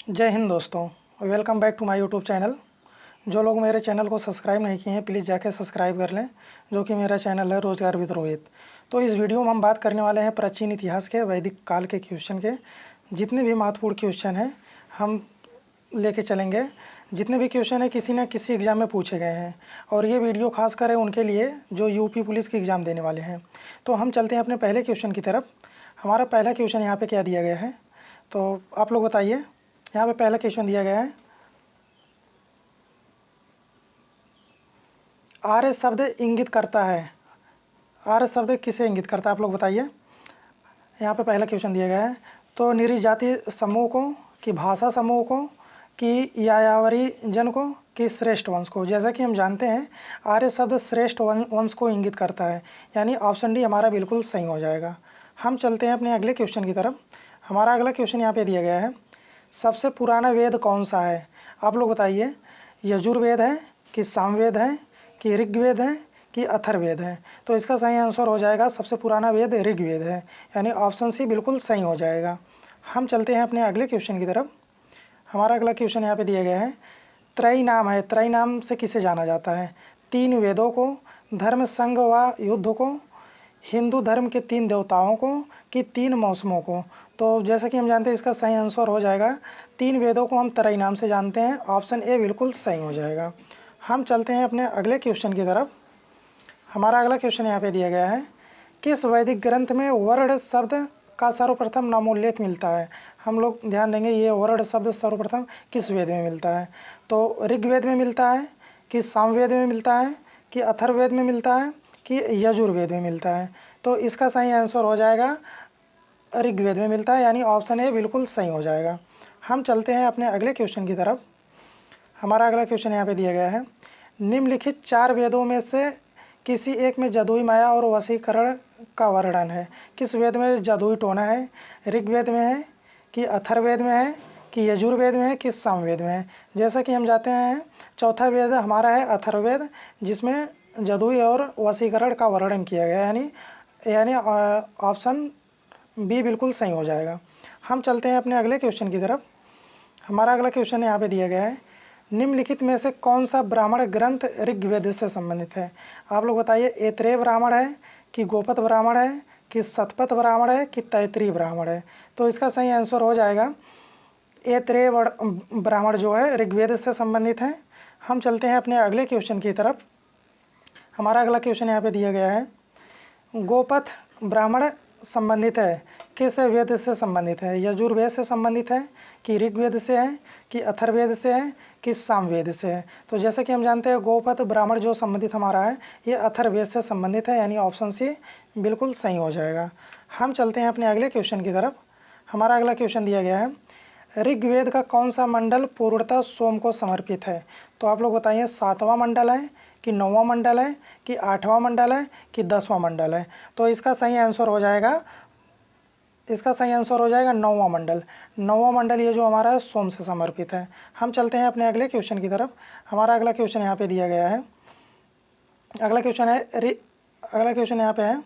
जय हिंद दोस्तों। Welcome back to my YouTube channel. जो लोग मेरे चैनल को सब्सक्राइब नहीं किए हैं प्लीज़ जाके सब्सक्राइब कर लें, जो कि मेरा चैनल है रोजगार विद रोहित। तो इस वीडियो में हम बात करने वाले हैं प्राचीन इतिहास के वैदिक काल के क्वेश्चन के। जितने भी महत्वपूर्ण क्वेश्चन हैं हम लेके चलेंगे। जितने भी क्वेश्चन हैं किसी न किसी एग्ज़ाम में पूछे गए हैं, और ये वीडियो खास कर है उनके लिए जो यूपी पुलिस की एग्ज़ाम देने वाले हैं। तो हम चलते हैं अपने पहले क्वेश्चन की तरफ। हमारा पहला क्वेश्चन यहाँ पे क्या दिया गया है, तो आप लोग बताइए। यहाँ पे पहला क्वेश्चन दिया गया है, आर्य शब्द इंगित करता है। आर्य शब्द किसे इंगित करता है, आप लोग बताइए। यहाँ पे पहला क्वेश्चन दिया गया है, तो निरी जाति समूह को, कि भाषा समूह को, कि यायावरी जन को, कि श्रेष्ठ वंश को। जैसा कि हम जानते हैं आर्य शब्द श्रेष्ठ वंश को इंगित करता है, यानी ऑप्शन डी हमारा बिल्कुल सही हो जाएगा। हम चलते हैं अपने अगले क्वेश्चन की तरफ। हमारा अगला क्वेश्चन यहाँ पे दिया गया है, सबसे पुराना वेद कौन सा है, आप लोग बताइए। यजुर्वेद है, कि सामवेद है, कि ऋग्वेद है, कि अथर्ववेद है। तो इसका सही आंसर हो जाएगा सबसे पुराना वेद ऋग्वेद है, यानी ऑप्शन सी बिल्कुल सही हो जाएगा। हम चलते हैं अपने अगले क्वेश्चन की तरफ। हमारा अगला क्वेश्चन यहाँ पे दिया गया है, त्रय नाम है, त्रय नाम से किसे जाना जाता है। तीन वेदों को, धर्म संघ व युद्ध को, हिंदू धर्म के तीन देवताओं को, कि तीन मौसमों को। तो जैसा कि हम जानते हैं इसका सही आंसर हो जाएगा, तीन वेदों को हम त्रय नाम से जानते हैं, ऑप्शन ए बिल्कुल सही हो जाएगा। हम चलते हैं अपने अगले क्वेश्चन की तरफ। हमारा अगला क्वेश्चन यहाँ पे दिया गया है, किस वैदिक ग्रंथ में वर्ण शब्द का सर्वप्रथम नामोल्लेख मिलता है। हम लोग ध्यान देंगे ये वर्ण शब्द सर्वप्रथम किस वेद में मिलता है। तो ऋग्वेद में मिलता है, कि सामवेद में मिलता है, कि अथर्ववेद में मिलता है, कि यजुर्वेद में मिलता है। तो इसका सही आंसर हो जाएगा ऋग्वेद में मिलता है, यानी ऑप्शन ए बिल्कुल सही हो जाएगा। हम चलते हैं अपने अगले क्वेश्चन की तरफ। हमारा अगला क्वेश्चन यहाँ पे दिया गया है, निम्नलिखित चार वेदों में से किसी एक में जदुई माया और वशीकरण का वर्णन है। किस वेद में जदुई टोना है, ऋग्वेद में है, कि अथर्ववेद में है, कि यजुर्वेद में है, कि सामवेद में है। जैसा कि हम जानते हैं चौथा वेद हमारा है अथर्ववेद, जिसमें जदुई और वशीकरण का वर्णन किया गया, यानी ऑप्शन बी बिल्कुल सही हो जाएगा। हम चलते हैं अपने अगले क्वेश्चन की तरफ। हमारा अगला क्वेश्चन यहाँ पे दिया गया है, निम्नलिखित में से कौन सा ब्राह्मण ग्रंथ ऋग्वेद से संबंधित है। आप लोग बताइए, ऐत्रेय ब्राह्मण है, कि गोपथ ब्राह्मण है, कि शतपथ ब्राह्मण है, कि तैत्रीय ब्राह्मण है। तो इसका सही आंसर हो जाएगा ऐत्रेय ब्राह्मण जो है ऋग्वेद से संबंधित है। हम चलते हैं अपने अगले क्वेश्चन की तरफ। हमारा अगला क्वेश्चन यहाँ पे दिया गया है, गोपथ ब्राह्मण संबंधित है, किस वेद से संबंधित है। यजुर्वेद से संबंधित है, कि ऋग्वेद से है, कि अथर्ववेद से है, कि सामवेद से है। तो जैसे कि हम जानते हैं गोपथ ब्राह्मण जो संबंधित हमारा है ये अथर्ववेद से संबंधित है, यानी ऑप्शन सी बिल्कुल सही हो जाएगा। हम चलते हैं अपने अगले क्वेश्चन की तरफ। हमारा अगला क्वेश्चन दिया गया है, ऋग्वेद का कौन सा मंडल पूर्णतः सोम को समर्पित है। तो आप लोग बताइए, सातवां मंडल है, कि नौवां मंडल है, कि आठवां मंडल है, कि 10वां मंडल है। तो इसका सही आंसर हो जाएगा, नौवां मंडल। नौवां मंडल ये जो हमारा है सोम से समर्पित है। हम चलते हैं अपने अगले क्वेश्चन की तरफ। हमारा अगला क्वेश्चन यहाँ पे दिया गया है, अगला क्वेश्चन यहाँ पे है,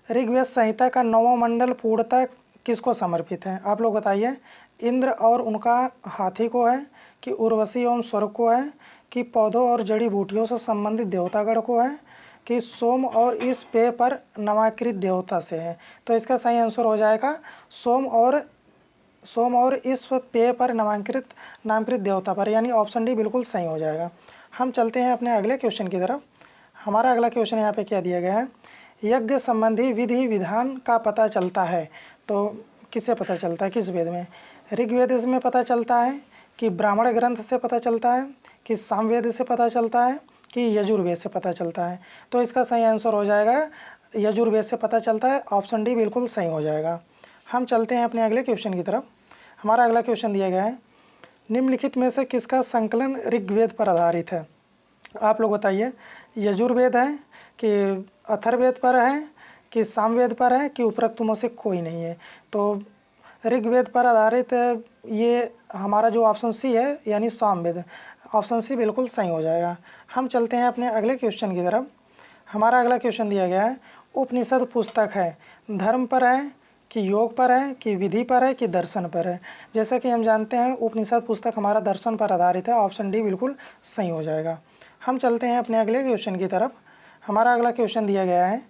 ऋग्वेद संहिता का नौवां मंडल पूर्णतः किसको समर्पित है। आप लोग बताइए, इंद्र और उनका हाथी को है, कि उर्वशी एवं स्वर्ग को है, कि पौधों और जड़ी बूटियों से संबंधित देवतागण को है, कि सोम और इस पेय पर नामांकित देवता से है। तो इसका सही आंसर हो जाएगा सोम और इस पेय पर नामकृत देवता पर, यानी ऑप्शन डी बिल्कुल सही हो जाएगा। हम चलते हैं अपने अगले क्वेश्चन की तरफ। हमारा अगला क्वेश्चन यहाँ पे क्या दिया गया है, यज्ञ संबंधी विधि विधान का पता चलता है। तो किससे पता चलता है, किस वेद में। ऋग्वेद में पता चलता है, कि ब्राह्मण ग्रंथ से पता चलता है, कि सामवेद से पता चलता है, कि यजुर्वेद से पता चलता है। तो इसका सही आंसर हो जाएगा यजुर्वेद से पता चलता है, ऑप्शन डी बिल्कुल सही हो जाएगा। हम चलते हैं अपने अगले क्वेश्चन की तरफ। हमारा अगला क्वेश्चन दिया गया है, निम्नलिखित में से किसका संकलन ऋग्वेद पर आधारित है। आप लोग बताइए, यजुर्वेद है, कि अथर्ववेद पर है, कि सामवेद पर है, कि उपरोक्त में से कोई नहीं है। तो ऋग्वेद पर आधारित ये हमारा जो ऑप्शन सी है, यानी सामवेद, ऑप्शन सी बिल्कुल सही हो जाएगा। हम चलते हैं अपने अगले क्वेश्चन की तरफ। हमारा अगला क्वेश्चन दिया गया है, उपनिषद पुस्तक है, धर्म पर है, कि योग पर है, कि विधि पर है, कि दर्शन पर है। जैसा कि हम जानते हैं उपनिषद पुस्तक हमारा दर्शन पर आधारित है। ऑप्शन डी बिल्कुल सही हो जाएगा। हम चलते हैं अपने अगले क्वेश्चन की तरफ। हमारा अगला क्वेश्चन दिया गया है,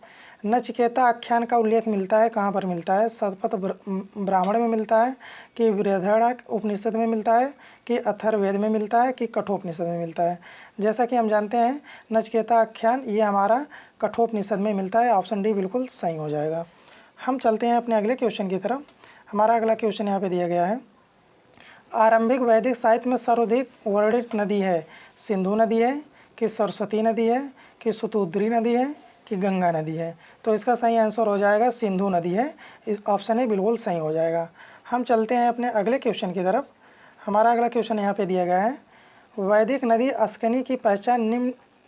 नचिकेता आख्यान का उल्लेख मिलता है, कहाँ पर मिलता है? शतपथ ब्राह्मण में मिलता है, कि बृहदारण्यक उपनिषद में मिलता है, कि अथर्ववेद में मिलता है, कि कठोपनिषद में मिलता है? जैसा कि हम जानते हैं नचिकेता आख्यान ये हमारा कठोपनिषद में मिलता है। ऑप्शन डी बिल्कुल सही हो जाएगा। हम चलते हैं अपने अगले क्वेश्चन की तरफ। हमारा अगला क्वेश्चन यहाँ पे दिया गया है, आरंभिक वैदिक साहित्य में सर्वाधिक वर्णित नदी है, सिंधु नदी है, कि सरस्वती नदी है, कि शतुद्री नदी है, कि गंगा नदी है? तो इसका सही आंसर हो जाएगा सिंधु नदी है। इस ऑप्शन ए बिल्कुल सही हो जाएगा। हम चलते हैं अपने अगले क्वेश्चन की तरफ। हमारा अगला क्वेश्चन यहाँ पे दिया गया है, वैदिक नदी अस्कनी की पहचान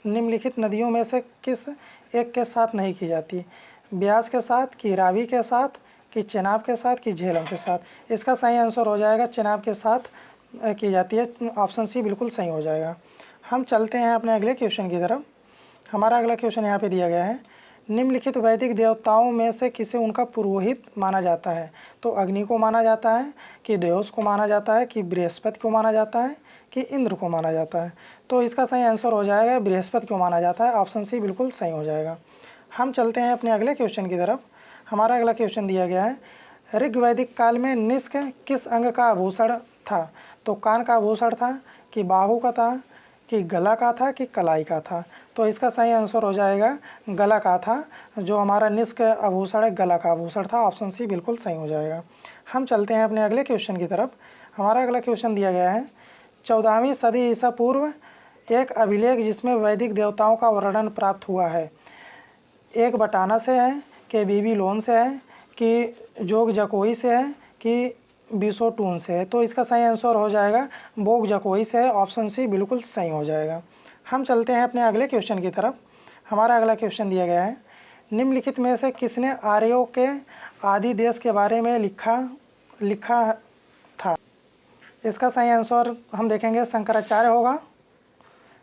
निम्नलिखित नदियों में से किस एक के साथ नहीं की जाती? ब्यास के साथ, कि रावी के साथ, कि चेनाब के साथ, कि झेलम के साथ? इसका सही आंसर हो जाएगा चेनाब के साथ की जाती है। ऑप्शन सी बिल्कुल सही हो जाएगा। हम चलते हैं अपने अगले क्वेश्चन की तरफ। हमारा अगला क्वेश्चन यहाँ पे दिया गया है, निम्नलिखित वैदिक देवताओं में से किसे उनका पुरोहित माना जाता है? तो अग्नि को माना जाता है, कि देवस को माना जाता है, कि बृहस्पति को माना जाता है, कि इंद्र को माना जाता है? तो इसका सही आंसर हो जाएगा बृहस्पति को माना जाता है। ऑप्शन सी बिल्कुल सही हो जाएगा। हम चलते हैं अपने अगले क्वेश्चन की तरफ। हमारा अगला क्वेश्चन दिया गया है, ऋग्वैदिक काल में निष्क किस अंग का आभूषण था? तो कान का आभूषण था, कि बाहु का था, कि गला का था, कि कलाई का था? तो इसका सही आंसर हो जाएगा गला का था। जो हमारा निष्क आभूषण है गला का आभूषण था। ऑप्शन सी बिल्कुल सही हो जाएगा। हम चलते हैं अपने अगले क्वेश्चन की तरफ। हमारा अगला क्वेश्चन दिया गया है, 14वीं सदी ईसा पूर्व एक अभिलेख जिसमें वैदिक देवताओं का वर्णन प्राप्त हुआ है, एक बटाना से है, कि बेबीलोन से है, कि जोग जकोई से है, कि बिसोटून से है? तो इसका सही आंसर हो जाएगा बोग जकोई से है। ऑप्शन सी बिल्कुल सही हो जाएगा। हम चलते हैं अपने अगले क्वेश्चन की तरफ। हमारा अगला क्वेश्चन दिया गया है, निम्नलिखित में से किसने आर्यों के आदि देश के बारे में लिखा था? इसका सही आंसर हम देखेंगे शंकराचार्य होगा,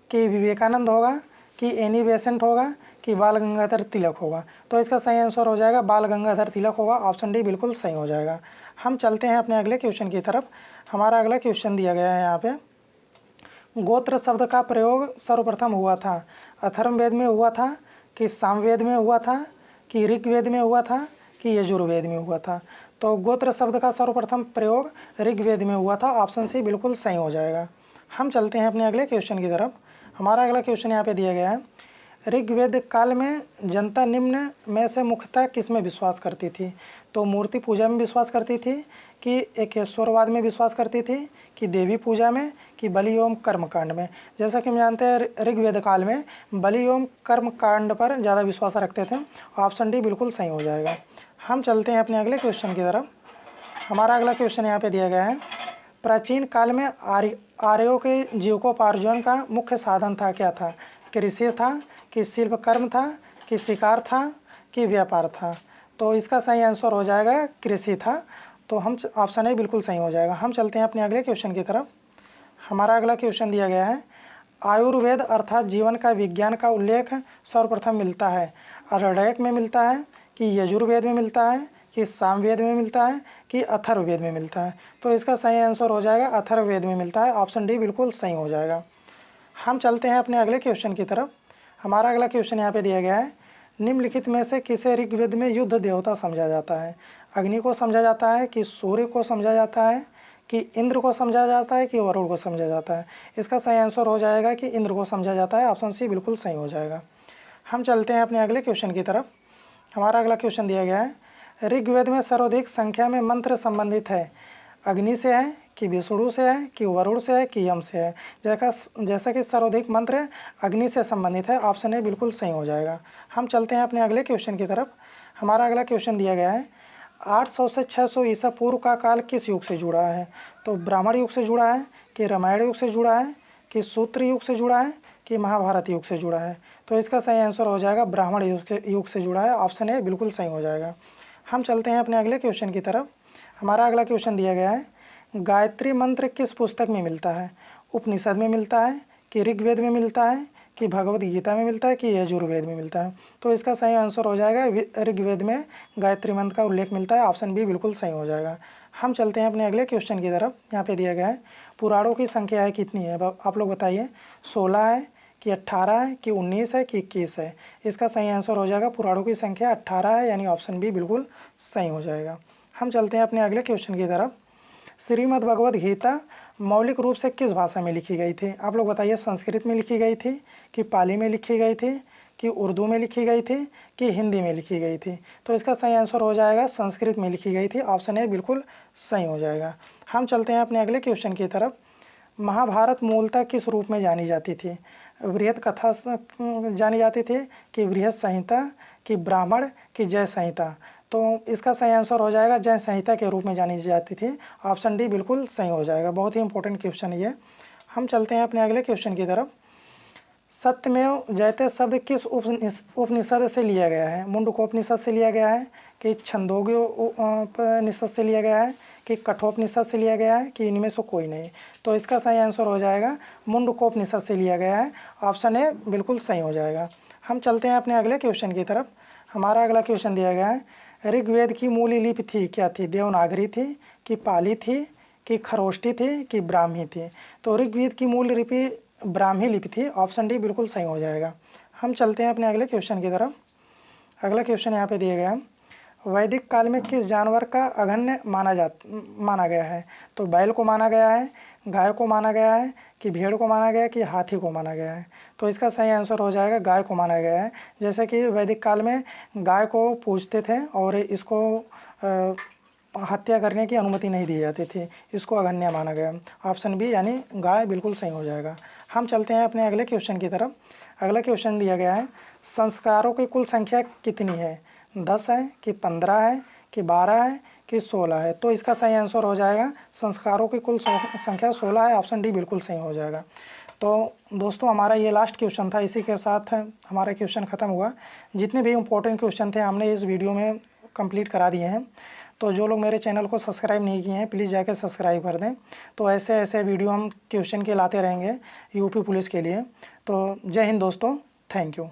कि विवेकानंद होगा, कि एनी बेसेंट होगा, कि बाल गंगाधर तिलक होगा? तो इसका सही आंसर हो जाएगा बाल गंगाधर तिलक होगा। ऑप्शन डी बिल्कुल सही हो जाएगा। हम चलते हैं अपने अगले क्वेश्चन की तरफ। हमारा अगला क्वेश्चन दिया गया है यहाँ पे, गोत्र शब्द का प्रयोग सर्वप्रथम हुआ था, अथर्ववेद में हुआ था, कि सामवेद में हुआ था, कि ऋग्वेद में हुआ था, कि यजुर्वेद में हुआ था? तो गोत्र शब्द का सर्वप्रथम प्रयोग ऋग्वेद में हुआ था। ऑप्शन सी बिल्कुल सही हो जाएगा। हम चलते हैं अपने अगले क्वेश्चन की तरफ। हमारा अगला क्वेश्चन यहाँ पे दिया गया है, ऋग्वेद काल में जनता निम्न में से मुख्यतः किस में विश्वास करती थी? तो मूर्ति पूजा में विश्वास करती थी, कि एकेश्वरवाद में विश्वास करती थी, कि देवी पूजा में, कि बलि एवं कर्मकांड में? जैसा कि हम जानते हैं ऋग्वेद काल में बलि एवं कर्मकांड पर ज़्यादा विश्वास रखते थे। ऑप्शन डी बिल्कुल सही हो जाएगा। हम चलते हैं अपने अगले क्वेश्चन की तरफ। हमारा अगला क्वेश्चन यहाँ पे दिया गया है, प्राचीन काल में आर्यों के जीविकोपार्जन का मुख्य साधन था, क्या था? कृषि था, कि शिल्प कर्म था, कि शिकार था, कि व्यापार था? तो इसका सही आंसर हो जाएगा कृषि था। तो हम ऑप्शन ए बिल्कुल सही हो जाएगा। हम चलते हैं अपने अगले क्वेश्चन की तरफ। हमारा अगला क्वेश्चन दिया गया है, आयुर्वेद अर्थात जीवन का विज्ञान का उल्लेख सर्वप्रथम मिलता है, आरण्यक में मिलता है, कि यजुर्वेद में मिलता है, कि सामवेद में मिलता है, कि अथर्ववेद में मिलता है? तो इसका सही आंसर हो जाएगा अथर्ववेद में मिलता है। ऑप्शन डी बिल्कुल सही हो जाएगा। हम चलते हैं अपने अगले क्वेश्चन की तरफ। हमारा अगला क्वेश्चन यहाँ पे दिया गया है, निम्नलिखित में से किसे ऋग्वेद में युद्ध देवता समझा जाता है? अग्नि को समझा जाता है, कि सूर्य को समझा जाता है, कि इंद्र को समझा जाता है, कि वरुण को समझा जाता है? इसका सही आंसर हो जाएगा कि इंद्र को समझा जाता है। ऑप्शन सी बिल्कुल सही हो जाएगा। हम चलते हैं अपने अगले क्वेश्चन की तरफ। हमारा अगला क्वेश्चन दिया गया है, ऋग्वेद में सर्वाधिक संख्या में मंत्र संबंधित है, अग्नि से है, कि विष्णु से है, कि वरुण से है, कि यम से है? जैसा कि सर्वाधिक मंत्र अग्नि से संबंधित है। ऑप्शन ए बिल्कुल सही हो जाएगा। हम चलते हैं अपने अगले क्वेश्चन की तरफ। हमारा अगला क्वेश्चन दिया गया है, 800 से 600 ईसा पूर्व का काल किस युग से जुड़ा है? तो ब्राह्मण युग से जुड़ा है, कि रामायण युग से जुड़ा है, कि सूत्र युग से जुड़ा है, कि महाभारत युग से जुड़ा है? तो इसका सही आंसर हो जाएगा ब्राह्मण युग से जुड़ा है। ऑप्शन ए बिल्कुल सही हो जाएगा। हम चलते हैं अपने अगले क्वेश्चन की तरफ। हमारा अगला क्वेश्चन दिया गया है, गायत्री मंत्र किस पुस्तक में मिलता है? उपनिषद में मिलता है, कि ऋग्वेद में मिलता है, कि भगवद गीता में मिलता है कि यजुर्वेद में मिलता है। तो इसका सही आंसर हो जाएगा ऋग्वेद में गायत्री मंत्र का उल्लेख मिलता है। ऑप्शन बी बिल्कुल सही हो जाएगा। हम चलते हैं अपने अगले क्वेश्चन की तरफ। यहाँ पे दिया गया है पुराणों की संख्या है कितनी है, आप लोग बताइए। 16 है कि 18 है कि 19 है कि 21 है। इसका सही आंसर हो जाएगा पुराणों की संख्या 18 है, यानी ऑप्शन बी बिल्कुल सही हो जाएगा। हम चलते हैं अपने अगले क्वेश्चन की तरफ। श्रीमद् भगवद गीता मौलिक रूप से किस भाषा में लिखी गई थी, आप लोग बताइए। संस्कृत में लिखी गई थी कि पाली में लिखी गई थी कि उर्दू में लिखी गई थी कि हिंदी में लिखी गई थी। तो इसका सही आंसर हो जाएगा संस्कृत में लिखी गई थी। ऑप्शन ए बिल्कुल सही हो जाएगा। हम चलते हैं अपने अगले क्वेश्चन की तरफ। महाभारत मूलतः किस रूप में जानी जाती थी, बृहद कथा जानी जाती थी कि बृहद संहिता कि ब्राह्मण कि जय संहिता। तो इसका सही आंसर हो जाएगा जय संहिता के रूप में जानी जाती थी। ऑप्शन डी बिल्कुल सही हो जाएगा। बहुत ही इंपॉर्टेंट क्वेश्चन है ये। हम चलते हैं अपने अगले क्वेश्चन की तरफ। सत्यमेव जयते शब्द किस उपनिषद से लिया गया है, मुंडकोपनिषद से लिया गया है कि छंदोग्य उपनिषद से लिया गया है कि कठोपनिषद से लिया गया है कि इनमें से कोई नहीं। तो इसका सही आंसर हो जाएगा मुंडकोपनिषद से लिया गया है। ऑप्शन ए बिल्कुल सही हो जाएगा। हम चलते हैं अपने अगले क्वेश्चन की तरफ। हमारा अगला क्वेश्चन दिया गया है ऋग्वेद की मूल लिपि थी क्या थी, देवनागरी थी कि पाली थी कि खरोष्ठी थी कि ब्राह्मी थी। तो ऋग्वेद की मूल लिपि ब्राह्मी लिपि थी। ऑप्शन डी बिल्कुल सही हो जाएगा। हम चलते हैं अपने अगले क्वेश्चन की तरफ। अगला क्वेश्चन यहाँ पे दिया गया है वैदिक काल में किस जानवर का अघन्य माना गया है। तो बैल को माना गया है, गाय को माना गया है कि भेड़ को माना गया है कि हाथी को माना गया है। तो इसका सही आंसर हो जाएगा गाय को माना गया है। जैसे कि वैदिक काल में गाय को पूजते थे और इसको हत्या करने की अनुमति नहीं दी जाती थी, इसको अघन्य माना गया। ऑप्शन बी यानी गाय बिल्कुल सही हो जाएगा। हम चलते हैं अपने अगले क्वेश्चन की तरफ। अगला क्वेश्चन दिया गया है संस्कारों की कुल संख्या कितनी है, 10 है कि 15 है कि 12 है कि 16 है। तो इसका सही आंसर हो जाएगा संस्कारों की कुल संख्या 16 है। ऑप्शन डी बिल्कुल सही हो जाएगा। तो दोस्तों हमारा ये लास्ट क्वेश्चन था, इसी के साथ हमारा क्वेश्चन ख़त्म हुआ। जितने भी इम्पोर्टेंट क्वेश्चन थे हमने इस वीडियो में कंप्लीट करा दिए हैं। तो जो लोग मेरे चैनल को सब्सक्राइब नहीं किए हैं प्लीज़ जाकर सब्सक्राइब कर दें। तो ऐसे ऐसे वीडियो हम क्वेश्चन के लाते रहेंगे यूपी पुलिस के लिए। तो जय हिंद दोस्तों, थैंक यू।